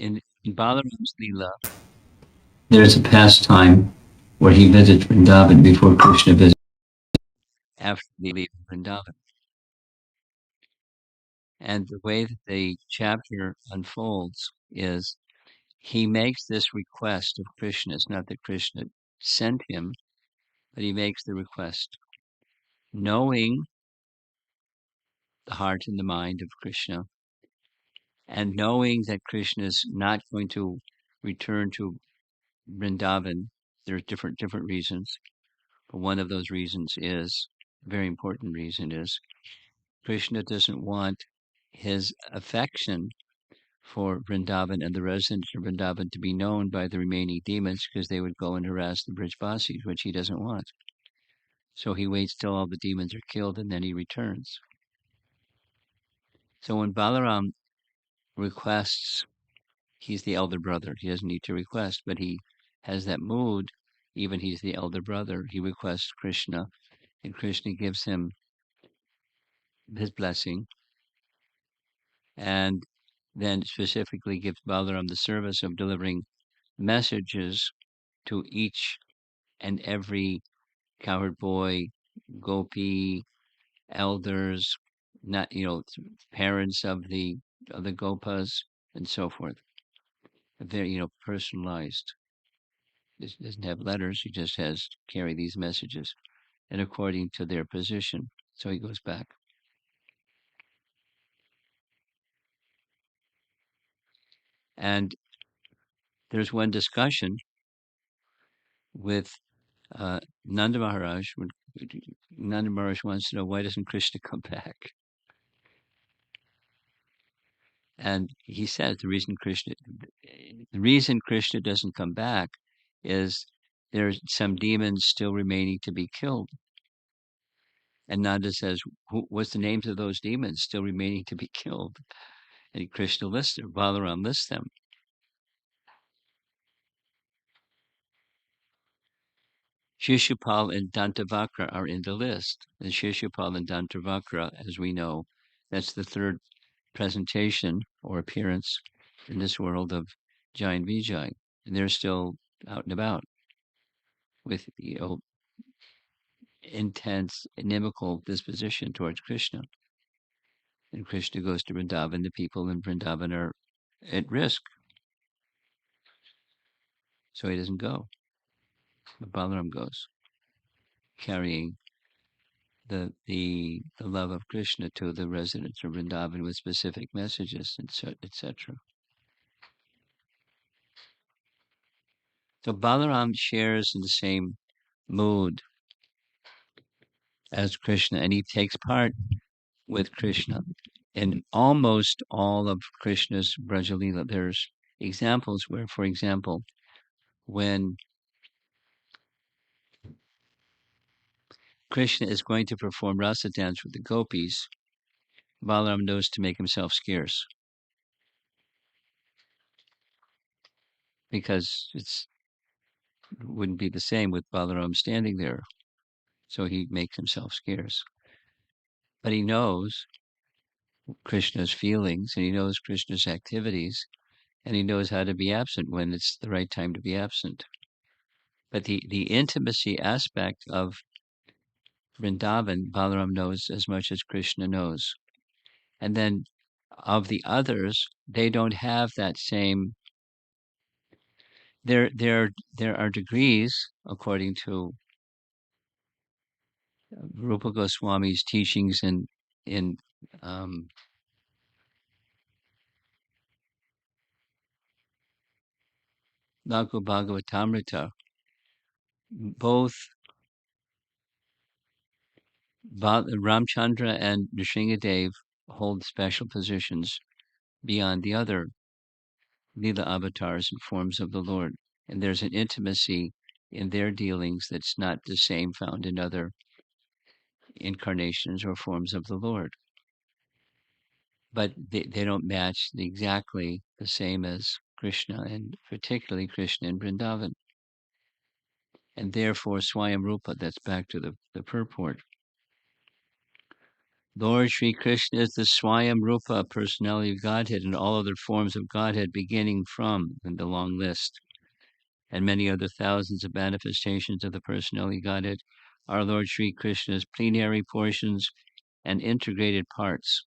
in Balaram's Leela, There's a pastime where he visits Vrindavan before Krishna visits. after they leave Vrindavan. And the way that the chapter unfolds is he makes this request of Krishna. It's not that Krishna sent him, but he makes the request, knowing the heart and the mind of Krishna, and knowing that Krishna is not going to return to Vrindavan. There's different reasons, but one of those reasons is a very important reason is Krishna doesn't want his affection for Vrindavan and the residents of Vrindavan to be known by the remaining demons because they would go and harass the Brijvasis, which he doesn't want. So he waits till all the demons are killed and then he returns. So when Balaram requests, he's the elder brother. He doesn't need to request, but he has that mood. Even he's the elder brother. He requests Krishna, and Krishna gives him his blessing, and then specifically gives Balaram the service of delivering messages to each and every cowherd boy, gopi, elders, not parents of the gopas, and so forth. Very personalized. It doesn't have letters. He just has carry these messages, and according to their position. So he goes back, and there's one discussion with Nanda Maharaj. When Nanda Maharaj wants to know why doesn't Krishna come back, and he says the reason Krishna doesn't come back is there's some demons still remaining to be killed. And Nanda says, what's the names of those demons still remaining to be killed? And Krishna lists them, Balaram lists them. Shishupal and Dantavakra are in the list. And Shishupal and Dantavakra, as we know, that's the third presentation or appearance in this world of Jai and Vijay. And they're still out and about with intense, inimical disposition towards Krishna. And Krishna goes to Vrindavan. The people in Vrindavan are at risk, so he doesn't go. But Balaram goes, carrying the love of Krishna to the residents of Vrindavan with specific messages, etc. So Balaram shares in the same mood as Krishna, and he takes part with Krishna in almost all of Krishna's Brajalila. There's examples where, for example, when Krishna is going to perform rasa dance with the gopis, Balaram knows to make himself scarce because it wouldn't be the same with Balaram standing there. So he makes himself scarce. But he knows Krishna's feelings and he knows Krishna's activities and he knows how to be absent when it's the right time to be absent. But the intimacy aspect of Vrindavan, Balaram knows as much as Krishna knows. And then of the others, they don't have that same. There are degrees according to Rupa Goswami's teachings in um, Laghu Bhagavatamrita. Both Ramchandra and Nrsingadev hold special positions beyond the other Leela avatars and forms of the Lord. And there's an intimacy in their dealings that's not the same found in other incarnations or forms of the Lord. But they don't match exactly the same as Krishna, and particularly Krishna in Vrindavan. And therefore, Swayam Rupa, that's back to the purport. Lord Sri Krishna is the Swayam Rupa, personality of Godhead, and all other forms of Godhead, beginning from, and the long list, and many other thousands of manifestations of the personality of Godhead, are Lord Sri Krishna's plenary portions and integrated parts.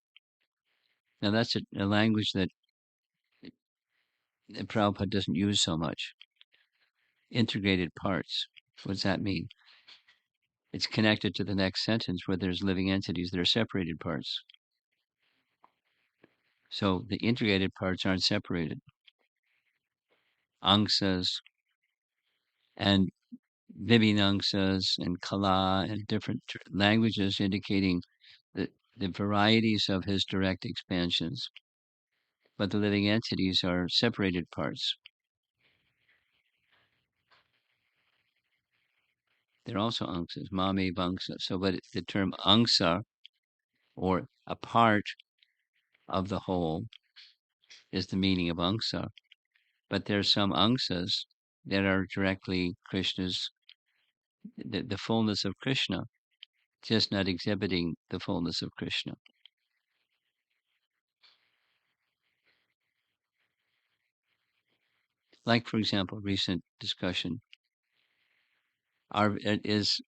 Now that's a language that Prabhupada doesn't use so much. Integrated parts. What does that mean? It's connected to the next sentence where there's living entities that are separated parts. So the integrated parts aren't separated. Angsas and Vibhinangsas and Kala and different languages indicating the varieties of his direct expansions. But the living entities are separated parts. They're also angsas, mame vangsa. So, but the term angsa, or a part of the whole, is the meaning of angsa. But there's some angsas that are directly Krishna's, the fullness of Krishna, just not exhibiting the fullness of Krishna. Like, for example, recent discussion is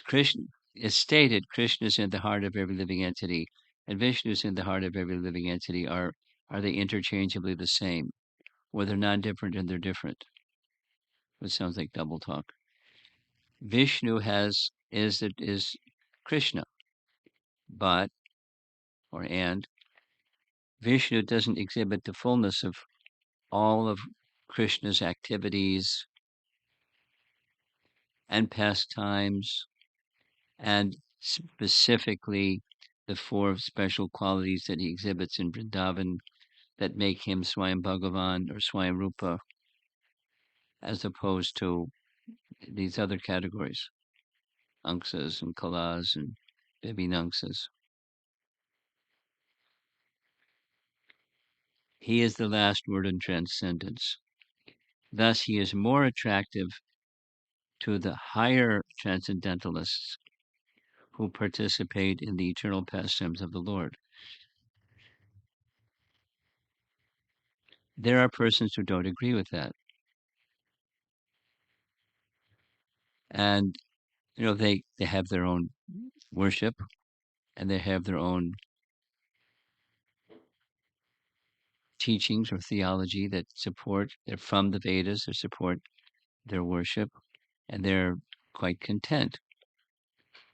Krishna is stated Krishna is in the heart of every living entity, and Vishnu is in the heart of every living entity. Are they interchangeably the same, or they're non-different and they're different? It sounds like double talk. Vishnu is Krishna, but and Vishnu doesn't exhibit the fullness of all of Krishna's activities and pastimes, and specifically the four special qualities that he exhibits in Vrindavan that make him Swayam Bhagavan or Swayam Rupa, as opposed to these other categories, Anksas and Kalas and Vibhinangsas. He is the last word in transcendence. Thus, he is more attractive to the higher transcendentalists who participate in the eternal pastimes of the Lord. There are persons who don't agree with that. And, they have their own worship and they have their own teachings or theology that they're from the Vedas, that support their worship, and they're quite content.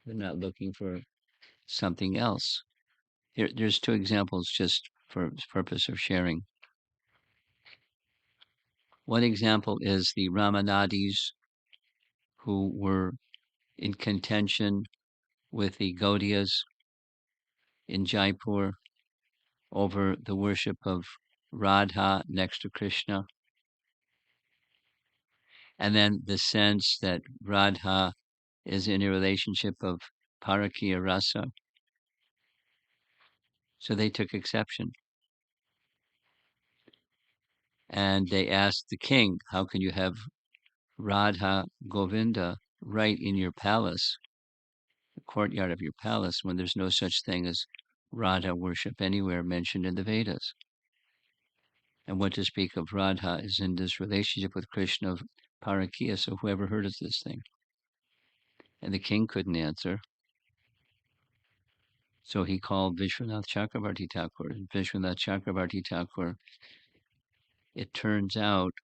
They're not looking for something else. There's two examples just for the purpose of sharing. One example is the Ramanadis, who were in contention with the Gaudiyas in Jaipur over the worship of Radha next to Krishna, and then the sense that Radha is in a relationship of Parakiya Rasa. So they took exception. And they asked the king, how can you have Radha Govinda right in your palace, the courtyard of your palace, when there's no such thing as Radha worship anywhere mentioned in the Vedas? And what to speak of Radha is in this relationship with Krishna of Parakiya, so whoever heard of this thing? And the king couldn't answer. So he called Vishwanath Chakravarti Thakur. And Vishwanath Chakravarti Thakur, it turns out,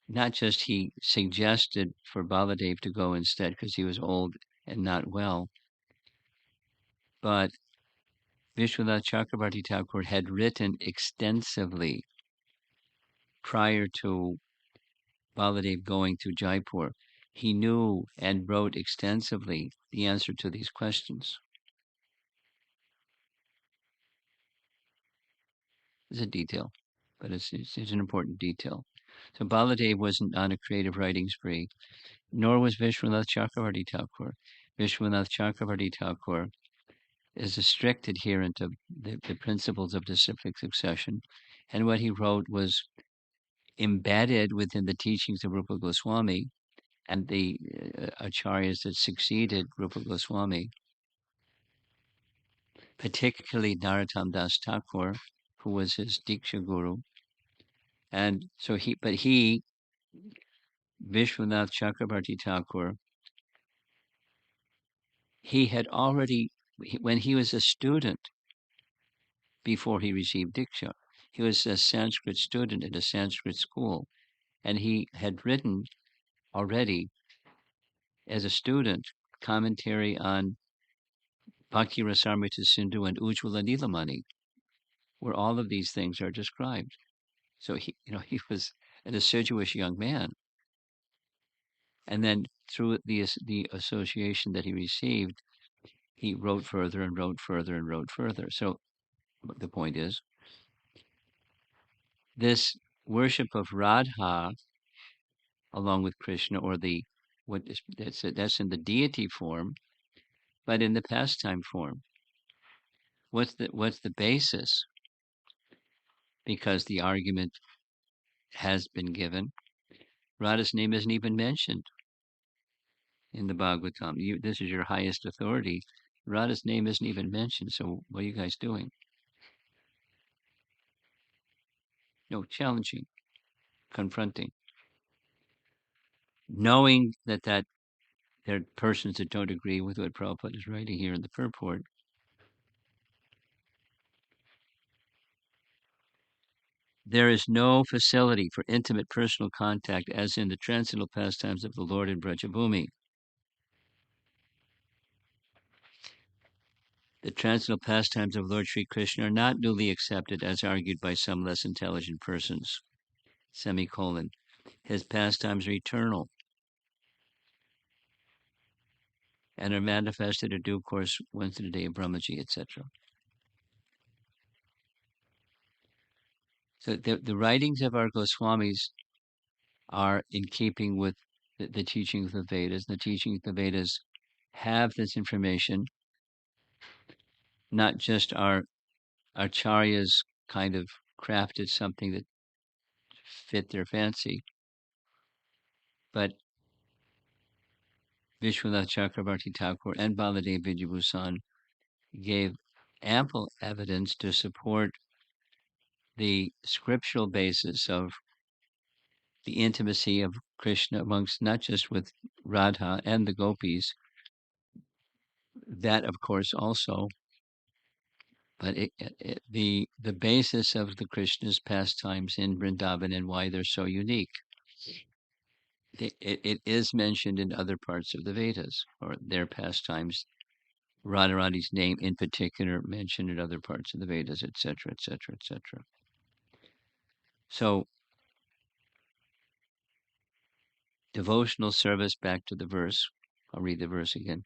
not just he suggested for Baladev to go instead because he was old and not well, but Vishwanath Chakravarti Thakur had written extensively prior to Baladev going to Jaipur. He knew and wrote extensively the answer to these questions. It's a detail, but it's an important detail. So Baladev wasn't on a creative writing spree, nor was Vishwanath Chakravarti Thakur. Vishwanath Chakravarti Thakur is a strict adherent of the principles of disciplic succession, and what he wrote was embedded within the teachings of Rupa Goswami and the acharyas that succeeded Rupa Goswami. particularly Narottam Das Thakur, who was his Diksha Guru. And so he, Vishwanath Chakrabarti Thakur, he had already, when he was a student, before he received Diksha, he was a Sanskrit student at a Sanskrit school, and he had written already as a student commentary on Bhakti Rasamrita Sindhu and Ujjvala Nilamani, where all of these things are described. So he was an assiduous young man. And then through the association that he received, he wrote further and wrote further and wrote further. So the point is, this worship of Radha along with Krishna, or that's in the deity form, but in the pastime form. What's the basis? Because the argument has been given. Radha's name isn't even mentioned in the Bhagavatam. This is your highest authority. Radha's name isn't even mentioned. So what are you guys doing? No, challenging, confronting, knowing that there are persons that don't agree with what Prabhupada is writing here in the purport. There is no facility for intimate personal contact as in the transcendental pastimes of the Lord in Brajabhumi. The transcendental pastimes of Lord Sri Krishna are not newly accepted as argued by some less intelligent persons. Semicolon. His pastimes are eternal and are manifested in due course once in a day of Brahmaji, etc. So the writings of our Goswamis are in keeping with the teachings of the Vedas. The teachings of the Vedas have this information, not just our acharyas kind of crafted something that fit their fancy, but Vishwanath Chakrabarti Thakur and Baladev Vidyabhusan gave ample evidence to support the scriptural basis of the intimacy of Krishna amongst not just with Radha and the gopis, that of course also, but the basis of the Krishna's pastimes in Vrindavan and why they're so unique. It is mentioned in other parts of the Vedas, or their pastimes. Radharani's name in particular mentioned in other parts of the Vedas, etc., etc., etc. So devotional service, back to the verse. I'll read the verse again.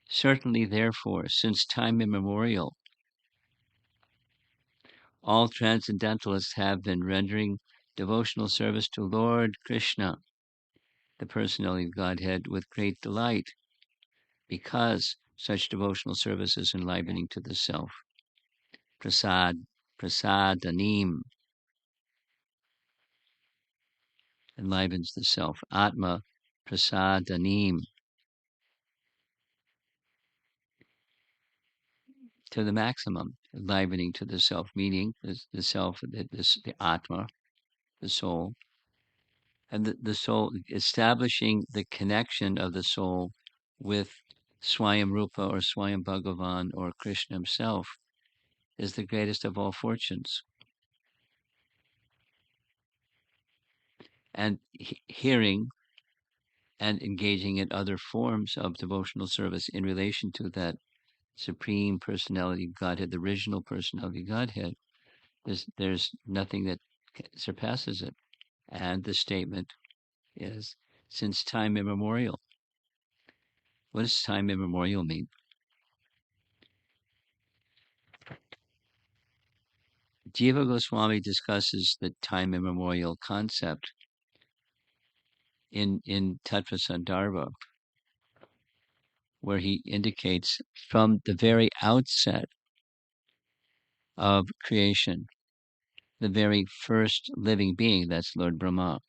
Certainly, therefore, since time immemorial, all transcendentalists have been rendering devotional service to Lord Krishna, the personality of Godhead, with great delight, because such devotional service is enlivening to the self. Prasadanim, enlivens the self. Atma prasadanim, to the maximum, enlivening to the self, meaning the self, the Atma, the soul, and the soul, establishing the connection of the soul with Swayam Rupa or Swayam Bhagavan or Krishna himself is the greatest of all fortunes. And hearing and engaging in other forms of devotional service in relation to that Supreme Personality of Godhead, the original Personality of Godhead, there's nothing that surpasses it. And the statement is, since time immemorial. What does time immemorial mean? Jiva Goswami discusses the time immemorial concept in Tattva Sandarbha, where he indicates from the very outset of creation, the very first living being, that's Lord Brahma,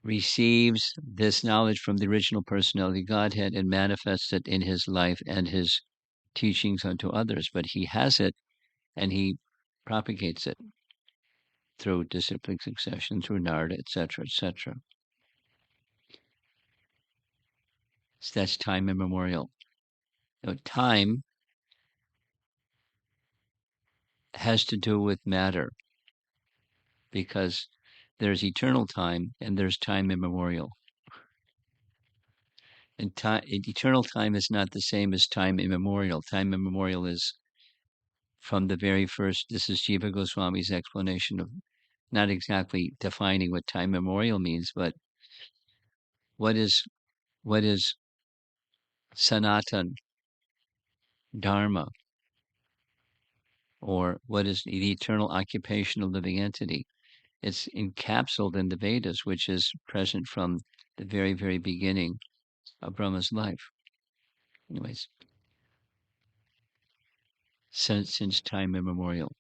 receives this knowledge from the original personality Godhead and manifests it in his life and his teachings unto others, but he has it and he propagates it through disciplic succession, through Narada, etc., etc. So that's time immemorial. Time has to do with matter because there's eternal time and there's time immemorial. And eternal time is not the same as time immemorial. Time immemorial is from the very first. This is Jiva Goswami's explanation of not exactly defining what time immemorial means, but what is Sanatan Dharma, or what is the eternal occupation of living entity. It's encapsulated in the Vedas, which is present from the very, very beginning of Brahma's life. Anyways, since time immemorial.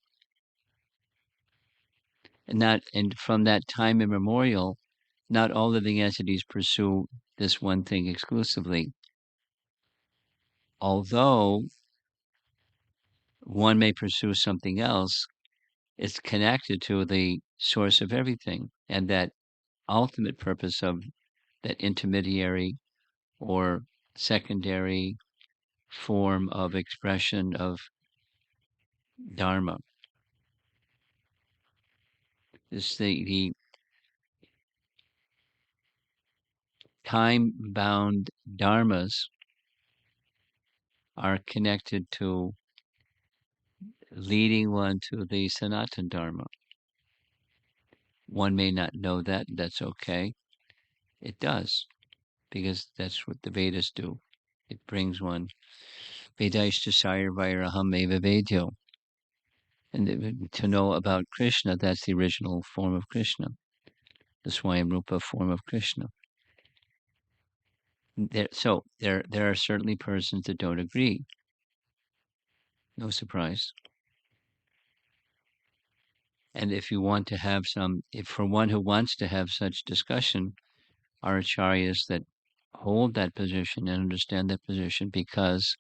And from that time immemorial, not all living entities pursue this one thing exclusively. Although one may pursue something else, it's connected to the source of everything, and that ultimate purpose of that intermediary or secondary form of expression of Dharma is the time-bound dharmas are connected to leading one to the Sanatan Dharma. One may not know that, that's okay. It does, because that's what the Vedas do. It brings one Vedaishta Sayar Vairaham Eva Vedyo. And to know about Krishna, that's the original form of Krishna, the Swayamrupa form of Krishna. There are certainly persons that don't agree. No surprise. And if you want to have if for one who wants to have such discussion, are acharyas that hold that position and understand that position, because,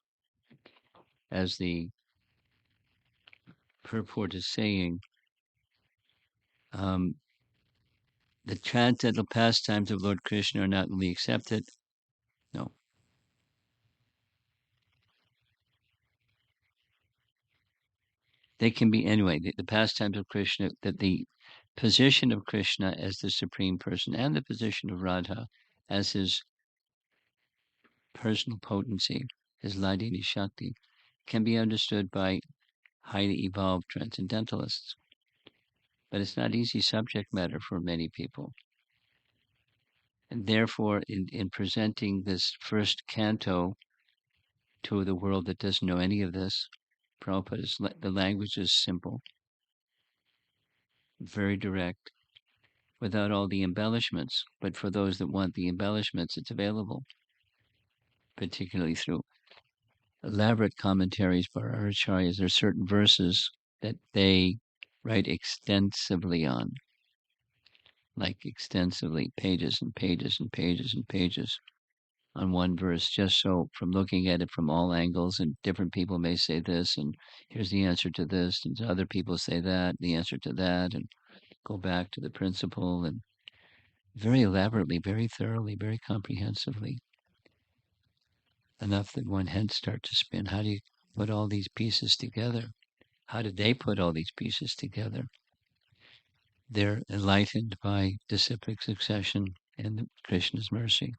as the purport is saying, the transcendental pastimes of Lord Krishna are not only accepted, no. They can be anyway. The pastimes of Krishna, that the position of Krishna as the supreme person and the position of Radha as his personal potency, his Hladini Shakti, can be understood by highly evolved transcendentalists. But it's not easy subject matter for many people. And therefore, in presenting this first canto to the world that doesn't know any of this, Prabhupada's, the language is simple, very direct, without all the embellishments. But for those that want the embellishments, it's available, particularly through elaborate commentaries by our acharyas. There are certain verses that they write extensively on, like extensively, pages and pages and pages and pages on one verse, just so from looking at it from all angles, and different people may say this, and here's the answer to this, and other people say that, the answer to that, and go back to the principle, and very elaborately, very thoroughly, very comprehensively, enough that one head start to spin. How do you put all these pieces together? How did they put all these pieces together? They're enlightened by disciplic succession and Krishna's mercy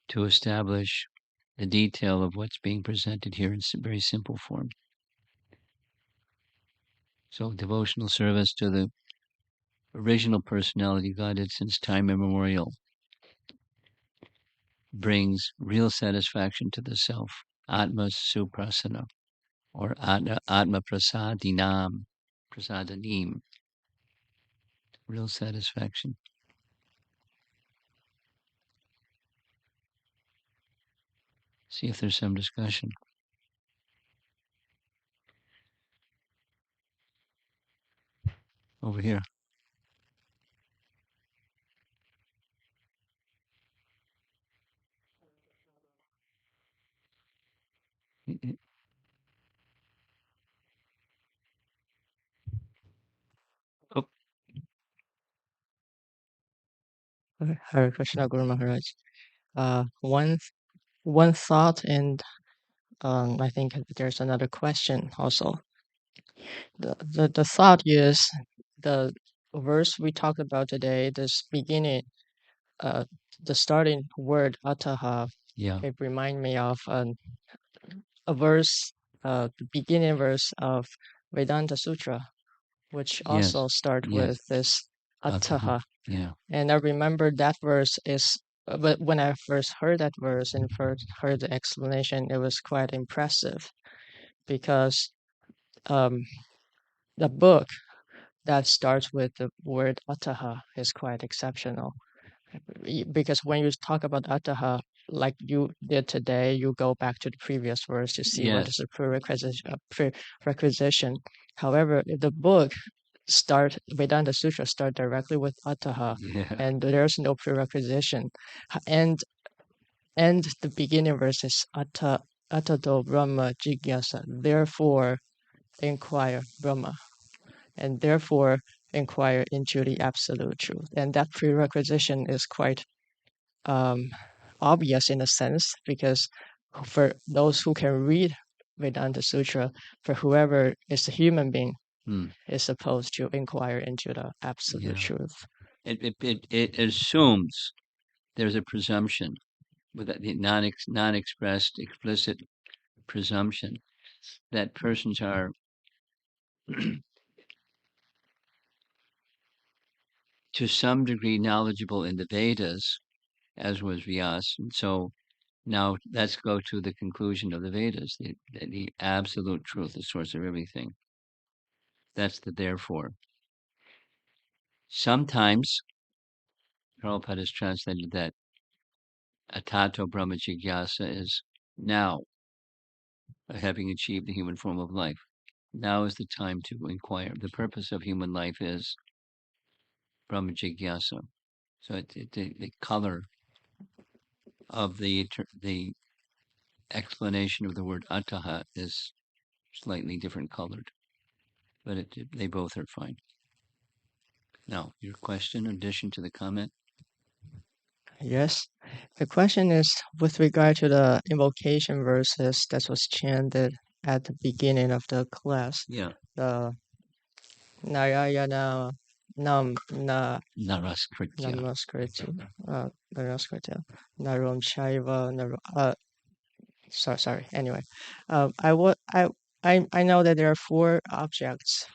to establish the detail of what's being presented here in very simple form. So devotional service to the original personality Godhead since time immemorial brings real satisfaction to the self, Atma Suprasana, or Atma Prasadinam, Prasadanim, real satisfaction. See if there's some discussion. Over here. Hare Krishna, Guru Maharaj. One thought, and I think there's another question also. The thought is the verse we talked about today, this beginning, the starting word ataha. Yeah. It remind me of a verse, the beginning verse of Vedanta Sutra, which Yes. also start Yes. with this ataha. Yeah. And I remember that verse is, but when I first heard that verse and first heard the explanation, it was quite impressive because the book that starts with the word ataha is quite exceptional. Because when you talk about ataha, like you did today, you go back to the previous verse to see what is Yes. the prerequisition. However, if the book Vedanta Sutra start directly with ataha, Yeah. and there's no prerequisition, and the beginning verse is atato Brahma jigyasa, therefore inquire Brahma, and therefore inquire into the absolute truth. And that prerequisition is quite obvious in a sense, because for those who can read Vedanta Sutra, for whoever is a human being, is supposed to inquire into the absolute truth. It assumes there's a presumption, with the non-expressed, explicit presumption that persons are to some degree knowledgeable in the Vedas, as was Vyas. And so now let's go to the conclusion of the Vedas, the absolute truth, the source of everything. That's the therefore. Sometimes Prabhupada has translated that Atato Brahma Jigyasa is now, having achieved the human form of life. Now is the time to inquire. The purpose of human life is Brahma Jigyasa. So the color of the explanation of the word Ataha is slightly different colored, but they both are fine. Now, your question, in addition to the comment? Yes. The question is with regard to the invocation verses that was chanted at the beginning of the class. Yeah. The Narayana Namaskritya. Namaskritya. Narom Chaiva. Sorry. Anyway, I know that there are four objects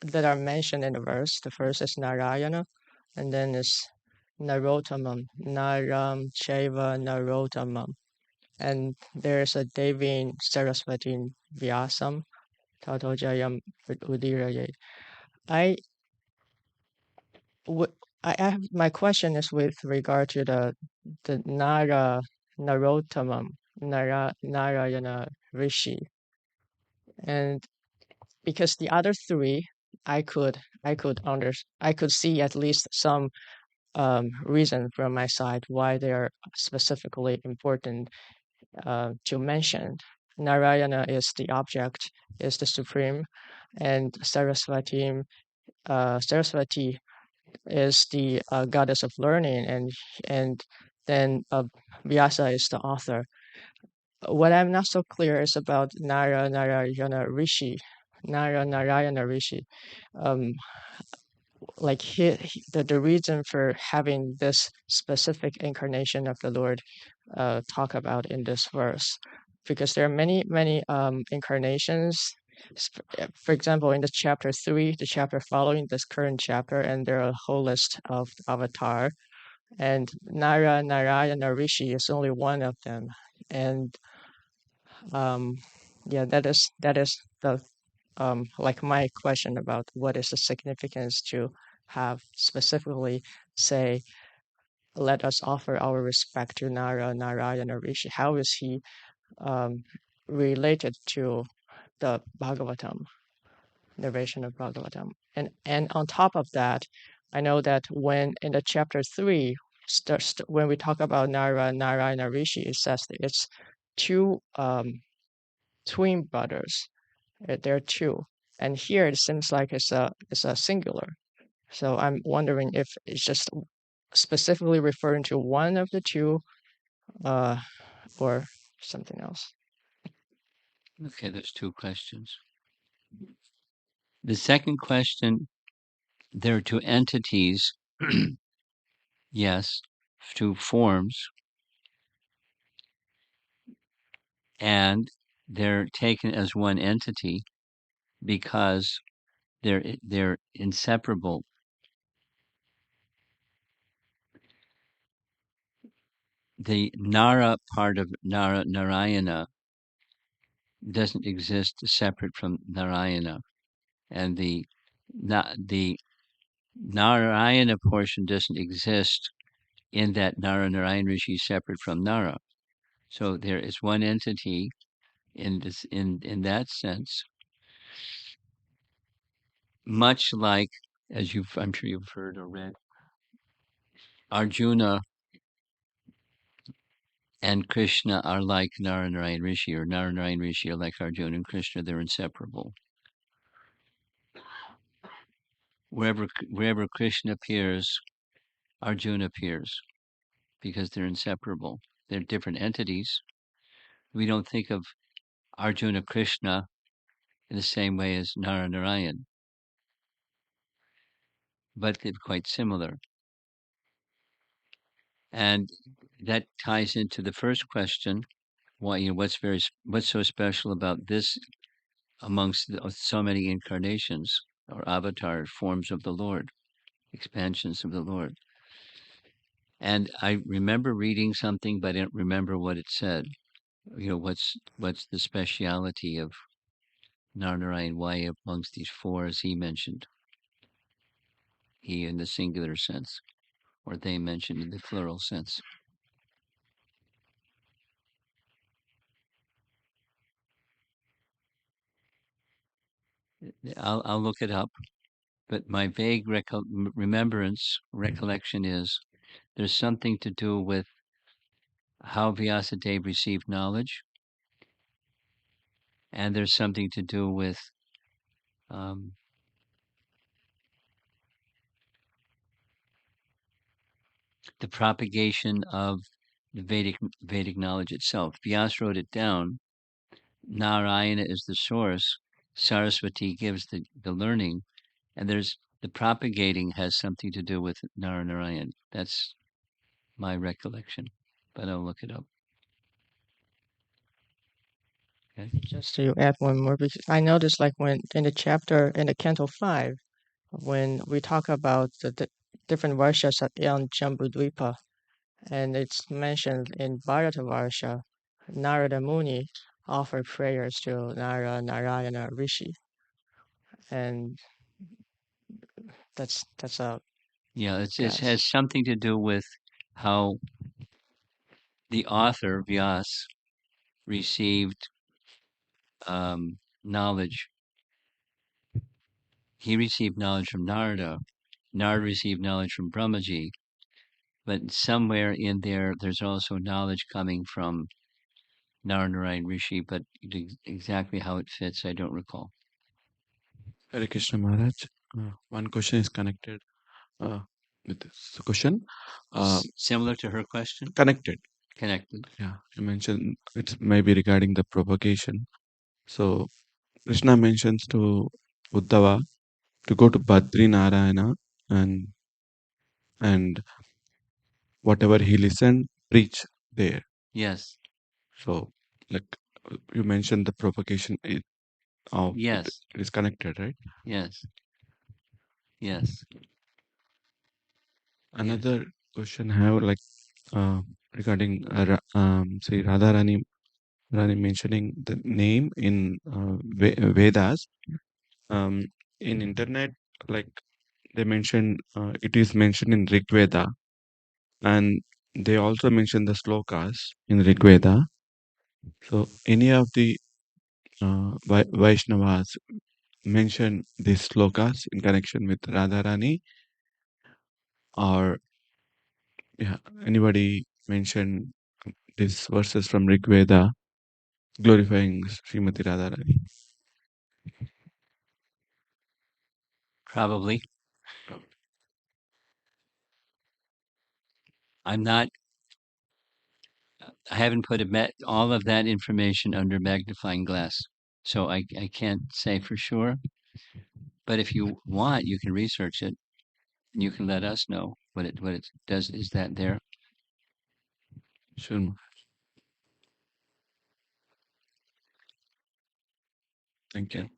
that are mentioned in the verse. The first is Narayana, and then is Narottamam, Naram Chaiva Narottamam. And there's a Devi Saraswati Vyasam, Tato Jayam Udiraye. I have, my question is with regard to the Narottamam, Narayana Rishi. And because the other three, I could see at least some reason from my side why they are specifically important to mention. Narayana is the object, is the supreme, and Saraswati is the goddess of learning, and then Vyasa is the author. What I'm not so clear is about Narayana Rishi. Like the reason for having this specific incarnation of the Lord talk about in this verse, because there are many incarnations. For example, in the chapter 3, the chapter following this current chapter, and there are a whole list of avatar, and Narayana Rishi is only one of them. And yeah, that is the like my question about what is the significance to have specifically say, let us offer our respect to Narayana Rishi. How is he related to the Bhagavatam, narration of Bhagavatam? And on top of that, I know that when in the chapter 3, when we talk about Narayana Rishi, it says that it's two twin brothers. There are two, and here it seems like it's a singular. So I'm wondering if it's just specifically referring to one of the two, or something else. Okay, there's two questions. The second question, there are two entities, yes, two forms, and they're taken as one entity because they're inseparable. The Nara part of Narayana doesn't exist separate from Narayana, and the Narayana portion doesn't exist in that Narayan Rishi is separate from Nara. So there is one entity in this in that sense, much like, as I'm sure you've heard or read, Arjuna and Krishna are like Narayan Rishi, or Narayan Rishi are like Arjuna and Krishna. They're inseparable. Wherever Krishna appears, Arjuna appears, because they're inseparable. They're different entities. We don't think of Arjuna Krishna in the same way as Narayan, but they're quite similar. And that ties into the first question: why, what's so special about this amongst so many incarnations or avatar forms of the Lord, expansions of the Lord? And I remember reading something, but I don't remember what it said. What's the speciality of Narayan? Why amongst these four, as he mentioned, he in the singular sense, or they mentioned in the plural sense? I'll look it up, but my vague recollection is there's something to do with how Vyasadeva received knowledge, and there's something to do with the propagation of the Vedic knowledge itself. Vyas wrote it down. Narayana is the source. Saraswati gives the learning, and there's the propagating has something to do with Narayan. That's my recollection, but I'll look it up. Okay. Just to add one more, because I noticed like when in the chapter in the Canto 5, when we talk about the different varshas on Jambudvipa, and it's mentioned in Bharata Varsha, Narada Muni offered prayers to Narayana Rishi, and that's a Yeah, it guess. has something to do with how the author Vyas received knowledge. He received knowledge from Narada. Narada received knowledge from Brahmaji, but somewhere in there's also knowledge coming from Narayan Rishi, but exactly how it fits, I don't recall. Hare Krishna Maharaj. One question is connected with this question. Similar to her question? Connected. Yeah, you mentioned it's maybe regarding the propagation. So Krishna mentions to Uddhava to go to Badri Narayana and whatever he listened, preach there. Yes. So like you mentioned the propagation yes. It is connected, right? Yes. Another question I have regarding say Radharani mentioning the name in Vedas. In internet, like they mention it is mentioned in Rig Veda, and they also mention the slokas in Rig Veda. So any of the Vaishnavas mention these slokas in connection with Radharani, or anybody mention these verses from Rig Veda glorifying Srimati Radharani? Probably. I'm not. I haven't put all of that information under magnifying glass, so I can't say for sure. But if you want, you can research it. You can let us know what it does. Is that there? Sure, Maharaj. Thank you.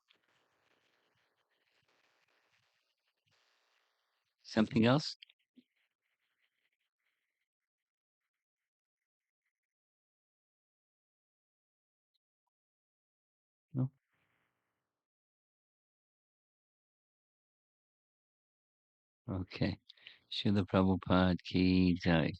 Something else? No. Okay. Srila Prabhupada ki jai.